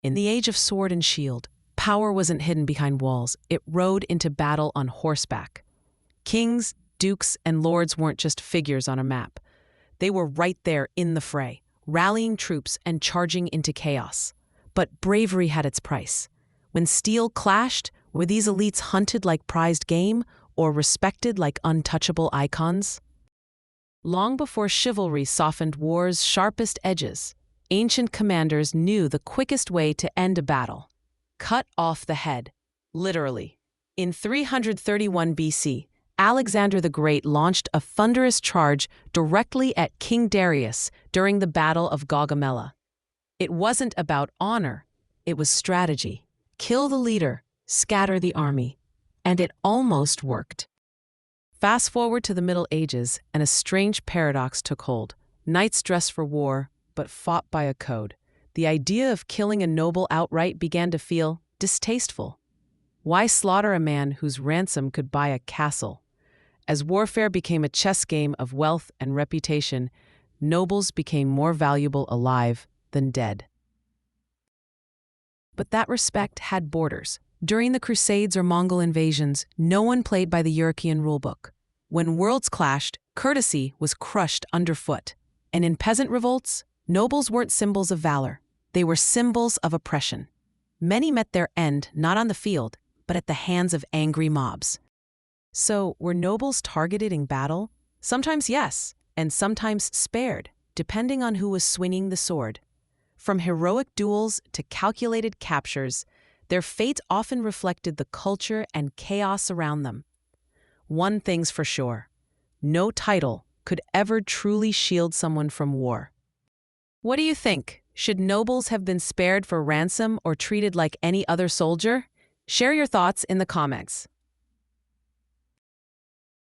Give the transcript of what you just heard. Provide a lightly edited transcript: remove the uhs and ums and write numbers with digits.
In the age of sword and shield, power wasn't hidden behind walls, it rode into battle on horseback. Kings, dukes, and lords weren't just figures on a map. They were right there in the fray, rallying troops and charging into chaos. But bravery had its price. When steel clashed, were these elites hunted like prized game or respected like untouchable icons? Long before chivalry softened war's sharpest edges, ancient commanders knew the quickest way to end a battle. Cut off the head, literally. In 331 BC, Alexander the Great launched a thunderous charge directly at King Darius during the Battle of Gaugamela. It wasn't about honor, it was strategy. Kill the leader, scatter the army. And it almost worked. Fast forward to the Middle Ages, and a strange paradox took hold. Knights dressed for war, but fought by a code. The idea of killing a noble outright began to feel distasteful. Why slaughter a man whose ransom could buy a castle? As warfare became a chess game of wealth and reputation, nobles became more valuable alive than dead. But that respect had borders. During the Crusades or Mongol invasions, no one played by the European rulebook. When worlds clashed, courtesy was crushed underfoot. And in peasant revolts, nobles weren't symbols of valor. They were symbols of oppression. Many met their end not on the field, but at the hands of angry mobs. So, were nobles targeted in battle? Sometimes yes, and sometimes spared, depending on who was swinging the sword. From heroic duels to calculated captures, their fate often reflected the culture and chaos around them. One thing's for sure: no title could ever truly shield someone from war. What do you think? Should nobles have been spared for ransom or treated like any other soldier? Share your thoughts in the comments.